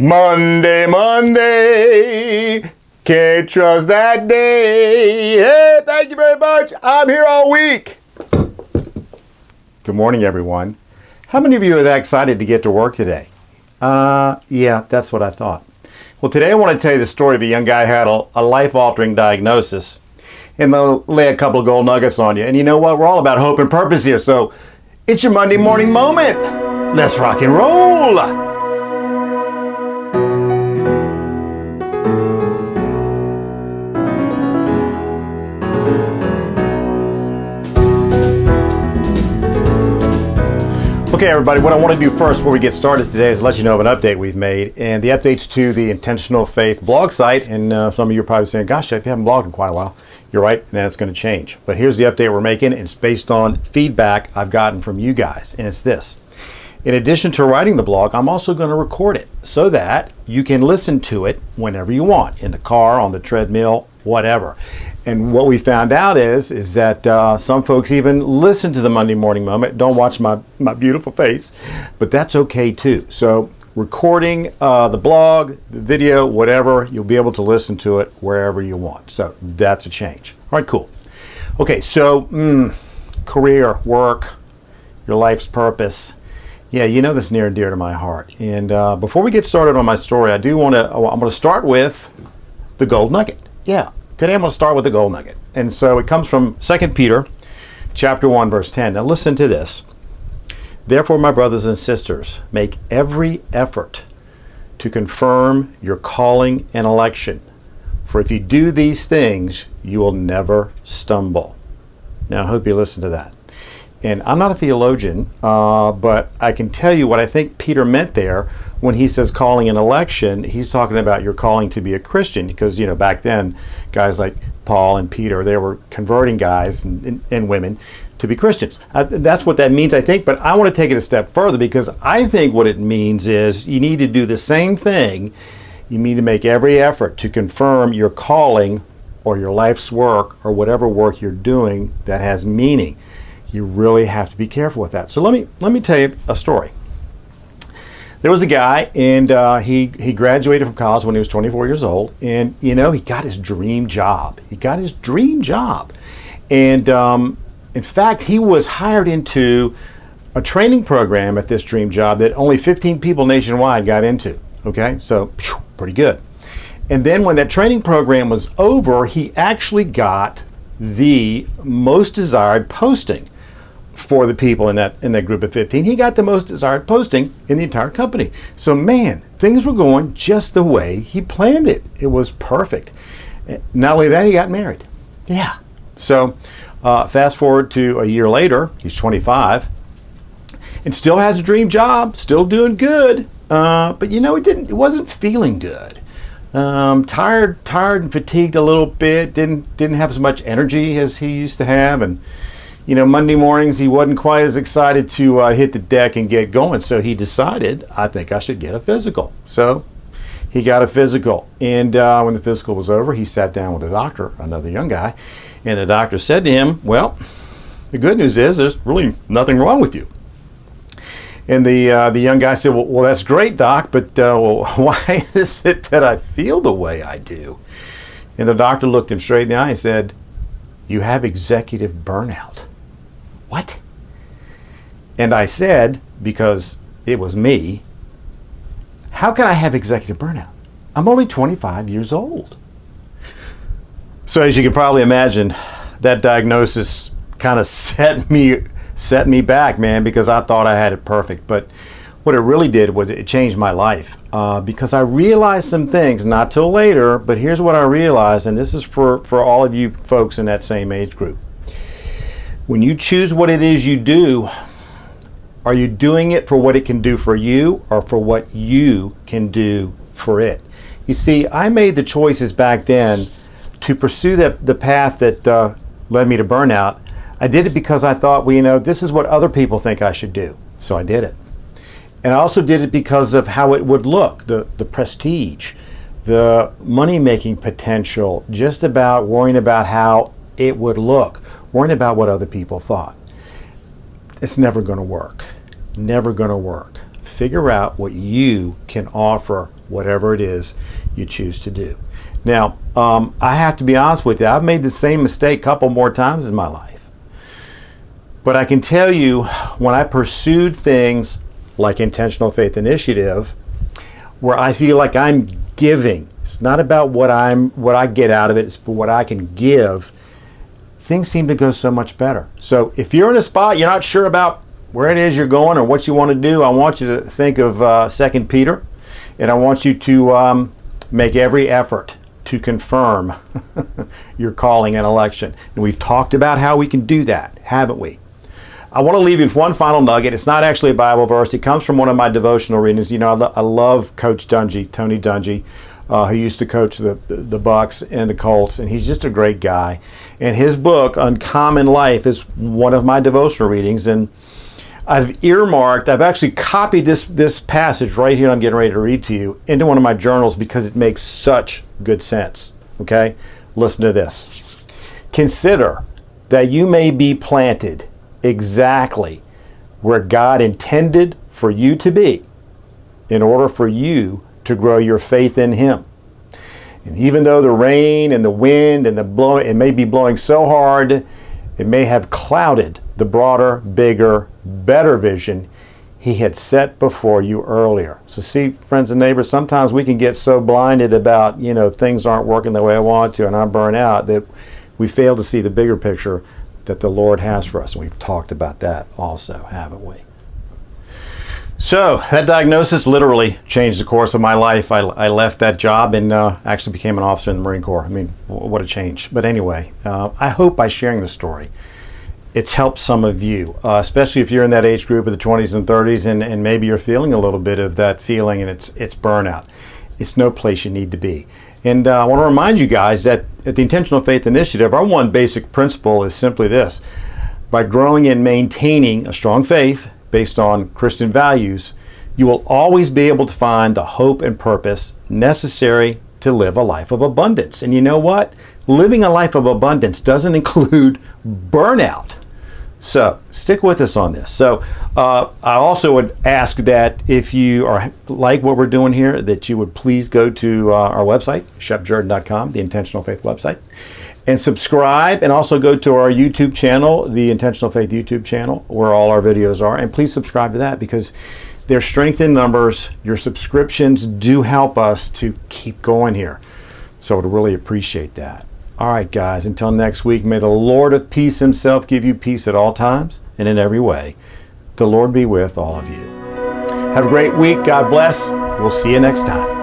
Monday, Monday, can't trust that day. Hey, thank you very much. I'm here all week. Good morning, everyone. How many of you are that excited to get to work today? Yeah, that's what I thought. Well, today I want to tell you the story of a young guy who had a life-altering diagnosis, and they'll lay a couple of gold nuggets on you. And you know what? We're all about hope and purpose here, so it's your Monday morning moment. Let's rock and roll. Okay, everybody, what I want to do first before we get started today is let you know of an update we've made. And the update's to the Intentional Faith blog site. And some of you are probably saying, gosh, Jeff, you haven't blogged in quite a while. You're right, and that's going to change. But here's the update we're making, and it's based on feedback I've gotten from you guys. And it's this. In addition to writing the blog, I'm also going to record it so that you can listen to it whenever you want, in the car, on the treadmill, whatever. And what we found out is that some folks even listen to the Monday Morning Moment, don't watch my beautiful face, but that's okay too. So recording the blog, the video, whatever, you'll be able to listen to it wherever you want. So that's a change. All right, cool. Okay, so career, work, your life's purpose. Yeah, you know that's near and dear to my heart. And before we get started on my story, I'm going to start with the gold nugget. Yeah. Today I'm going to start with the gold nugget. And so it comes from 2 Peter chapter 1, verse 10. Now listen to this. Therefore, my brothers and sisters, make every effort to confirm your calling and election. For if you do these things, you will never stumble. Now I hope you listen to that. And I'm not a theologian, but I can tell you what I think Peter meant there when he says calling an election. He's talking about your calling to be a Christian, because, you know, back then, guys like Paul and Peter, they were converting guys and women to be Christians. That's what that means, I think, but I want to take it a step further, because I think what it means is you need to do the same thing. You need to make every effort to confirm your calling or your life's work or whatever work you're doing that has meaning. You really have to be careful with that. So let me tell you a story. There was a guy, and he graduated from college when he was 24 years old, and you know, he got his dream job. And in fact, he was hired into a training program at this dream job that only 15 people nationwide got into. Okay, so pretty good. And then when that training program was over, he actually got the most desired posting for the people in that group of 15. He got the most desired posting in the entire company. So man, things were going just the way he planned it. It was perfect. Not only that, he got married. Yeah. So fast forward to a year later, he's 25 and still has a dream job, still doing good. But you know, it wasn't feeling good. Tired and fatigued a little bit, didn't have as much energy as he used to have, and you know, Monday mornings he wasn't quite as excited to hit the deck and get going. So he decided, I think I should get a physical. So he got a physical. And when the physical was over, he sat down with a doctor, another young guy. And the doctor said to him, well, the good news is there's really nothing wrong with you. And the young guy said, well, that's great, doc, but why is it that I feel the way I do? And the doctor looked him straight in the eye and said, you have executive burnout. What? And I said, because it was me, how can I have executive burnout? I'm only 25 years old. So as you can probably imagine, that diagnosis kind of set me back, man, because I thought I had it perfect. But what it really did was it changed my life, because I realized some things, not till later, but here's what I realized, and this is for all of you folks in that same age group. When you choose what it is you do, are you doing it for what it can do for you or for what you can do for it? You see, I made the choices back then to pursue the path that led me to burnout. I did it because I thought, well, you know, this is what other people think I should do. So I did it. And I also did it because of how it would look, the prestige, the money-making potential, just about worrying about how it would look, worrying about what other people thought. It's never going to work. Never going to work. Figure out what you can offer whatever it is you choose to do. Now, I have to be honest with you, I've made the same mistake a couple more times in my life. But I can tell you, when I pursued things like Intentional Faith Initiative, where I feel like I'm giving, it's not about what I get out of it, it's what I can give, things seem to go so much better. So if you're in a spot you're not sure about where it is you're going or what you want to do, I want you to think of 2 Peter, and I want you to make every effort to confirm your calling and election. And we've talked about how we can do that, haven't we? I want to leave you with one final nugget. It's not actually a Bible verse. It comes from one of my devotional readings. You know, I love Coach Dungy, Tony Dungy, who used to coach the Bucks and the Colts, and he's just a great guy. And his book, Uncommon Life, is one of my devotional readings. And I've actually copied this passage right here I'm getting ready to read to you into one of my journals because it makes such good sense. Okay? Listen to this. Consider that you may be planted exactly where God intended for you to be in order for you to grow your faith in Him. And even though the rain and the wind and it may be blowing so hard, it may have clouded the broader, bigger, better vision He had set before you earlier. So see, friends and neighbors, sometimes we can get so blinded about, things aren't working the way I want to and I'm burnt out, that we fail to see the bigger picture that the Lord has for us. And we've talked about that also, haven't we? So that diagnosis literally changed the course of my life. I left that job and actually became an officer in the Marine Corps. I mean, what a change. But anyway, I hope by sharing the story, it's helped some of you, especially if you're in that age group of the 20s and 30s and maybe you're feeling a little bit of that feeling and it's burnout. It's no place you need to be. And I want to remind you guys that at the Intentional Faith Initiative, our one basic principle is simply this. By growing and maintaining a strong faith based on Christian values, you will always be able to find the hope and purpose necessary to live a life of abundance. And you know what? Living a life of abundance doesn't include burnout. So stick with us on this. So I also would ask that if you like what we're doing here, that you would please go to our website, shepjordan.com, the Intentional Faith website, and subscribe, and also go to our YouTube channel, the Intentional Faith YouTube channel, where all our videos are. And please subscribe to that because there's strength in numbers. Your subscriptions do help us to keep going here. So I would really appreciate that. All right, guys, until next week, may the Lord of peace Himself give you peace at all times and in every way. The Lord be with all of you. Have a great week. God bless. We'll see you next time.